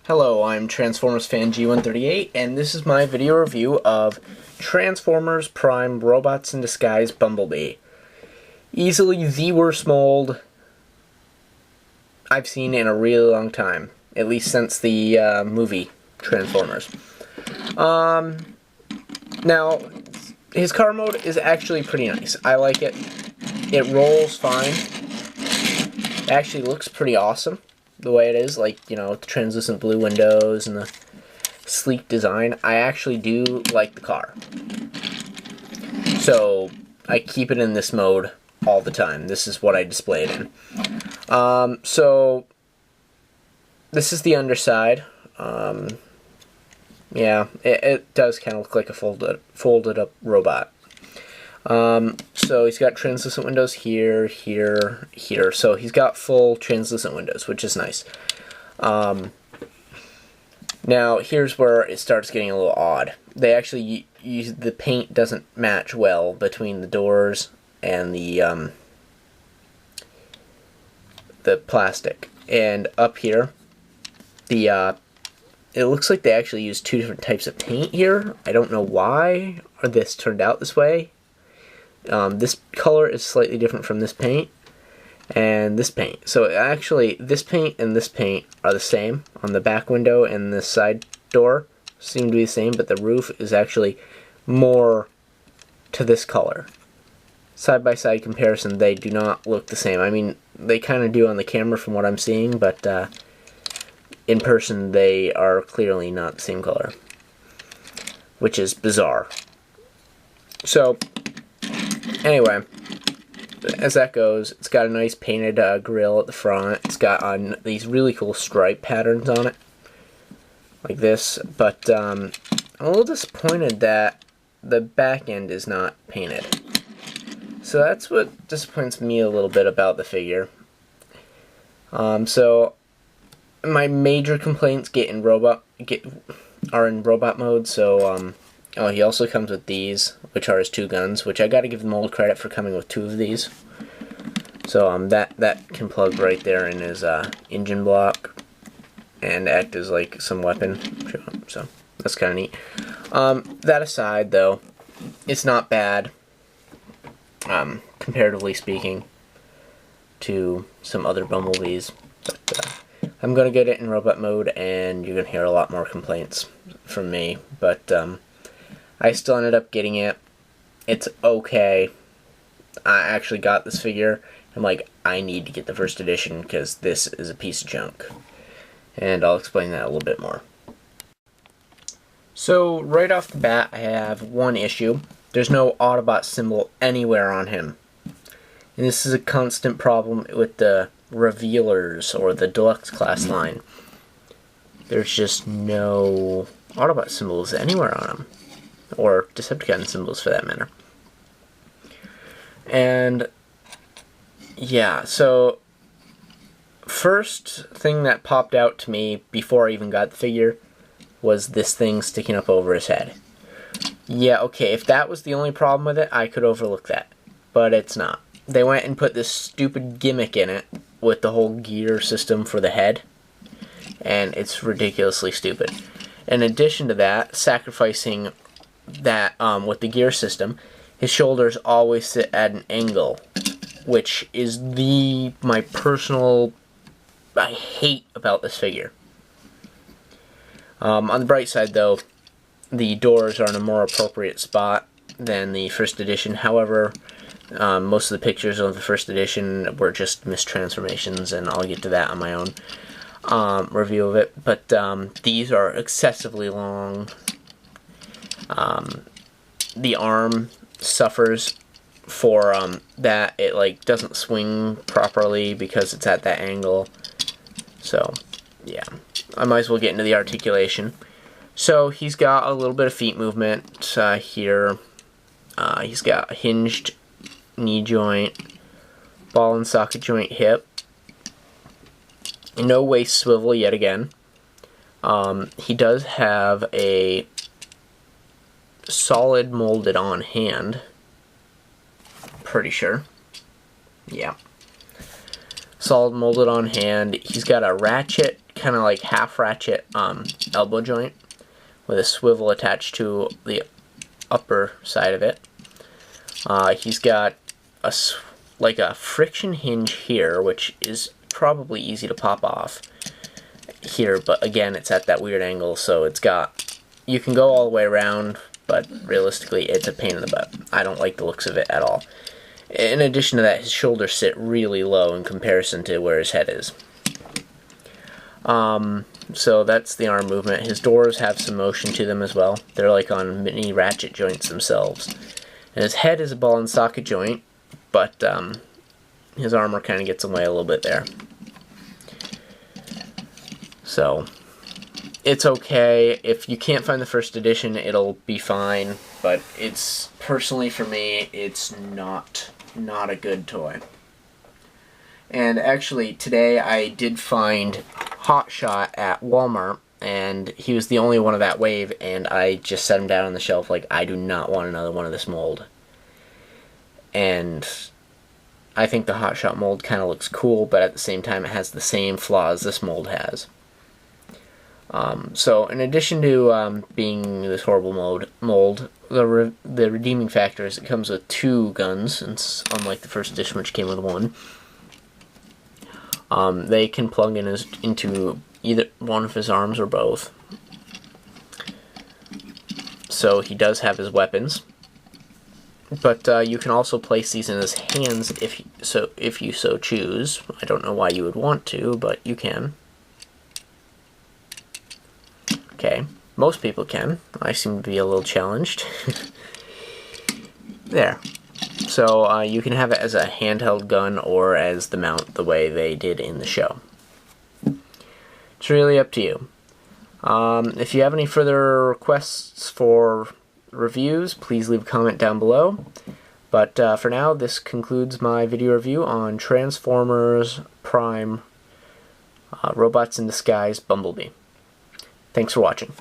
Hello, I'm Transformers fan G138, and this is my video review of Transformers Prime Robots in Disguise Bumblebee. Easily the worst mold I've seen in a really long time, at least since the movie Transformers. Now, his car mode is actually pretty nice. I like it. It rolls fine. It actually looks pretty awesome the way it is, like, you know, with the translucent blue windows and the sleek design. I actually do like the car. So I keep it in this mode all the time. This is what I display it in. So this is the underside. Yeah, it does kind of look like a folded up robot. So he's got translucent windows here, here, here. So he's got full translucent windows, which is nice. Now here's where it starts getting a little odd. They actually use the paint doesn't match well between the doors and the plastic. And up here, it looks like they actually use two different types of paint here. I don't know why this turned out this way. This color is slightly different from this paint and this paint. So actually, this paint and this paint are the same on the back window, and the side door seem to be the same, but the roof is actually more to this color. Side by side comparison, they do not look the same. I mean, they kind of do on the camera from what I'm seeing, but in person they are clearly not the same color, which is bizarre. So anyway, as that goes, it's got a nice painted grille at the front. It's got these really cool stripe patterns on it, like this. But I'm a little disappointed that the back end is not painted. So that's what disappoints me a little bit about the figure. So my major complaints are in robot mode. So oh, he also comes with these, which are his two guns, which I gotta give the mold credit for coming with two of these. So that can plug right there in his engine block and act as like some weapon. So that's kind of neat. That aside, though, it's not bad, comparatively speaking, to some other Bumblebees. But I'm gonna get it in robot mode, and you're gonna hear a lot more complaints from me. But I still ended up getting it. It's okay. I actually got this figure. I'm like, I need to get the first edition because this is a piece of junk. And I'll explain that a little bit more. So right off the bat, I have one issue. There's no Autobot symbol anywhere on him. And this is a constant problem with the Revealers or the Deluxe class line. There's just no Autobot symbols anywhere on him. Or Decepticon symbols for that matter. And yeah, so first thing that popped out to me before I even got the figure was this thing sticking up over his head. Yeah, okay, if that was the only problem with it, I could overlook that. But it's not. They went and put this stupid gimmick in it with the whole gear system for the head, and it's ridiculously stupid. In addition to that, sacrificing that with the gear system, his shoulders always sit at an angle, which is my personal I hate about this figure. On the bright side, though, the doors are in a more appropriate spot than the first edition. However, most of the pictures of the first edition were just mistransformations, and I'll get to that on my own review of it. But these are excessively long. The arm suffers for that. It like doesn't swing properly because it's at that angle. So yeah, I might as well get into the articulation. So he's got a little bit of feet movement here. He's got a hinged knee joint, ball and socket joint hip, no waist swivel yet again. He does have a solid molded on hand, pretty sure. Yeah, solid molded on hand. He's got a ratchet kind of like half ratchet elbow joint with a swivel attached to the upper side of it. He's got like a friction hinge here, which is probably easy to pop off here, but again, it's at that weird angle, so you can go all the way around, but realistically, it's a pain in the butt. I don't like the looks of it at all. In addition to that, his shoulders sit really low in comparison to where his head is. So that's the arm movement. His doors have some motion to them as well. They're like on mini ratchet joints themselves. And his head is a ball and socket joint, but his armor kind of gets away a little bit there. So it's okay. If you can't find the first edition, it'll be fine, but it's, personally for me, it's not a good toy. And actually today I did find Hotshot at Walmart, and he was the only one of that wave, and I just set him down on the shelf like, I do not want another one of this mold. And I think the Hotshot mold kind of looks cool, but at the same time it has the same flaws this mold has. So in addition to being this horrible mold, the redeeming factor is it comes with 2 guns, unlike the first edition which came with 1. They can plug into either one of his arms or both. So he does have his weapons, but you can also place these in his hands if you so choose. I don't know why you would want to, but you can. Okay, most people can. I seem to be a little challenged. There. So you can have it as a handheld gun or as the mount the way they did in the show. It's really up to you. If you have any further requests for reviews, please leave a comment down below. But for now, this concludes my video review on Transformers Prime Robots in Disguise Bumblebee. Thanks for watching.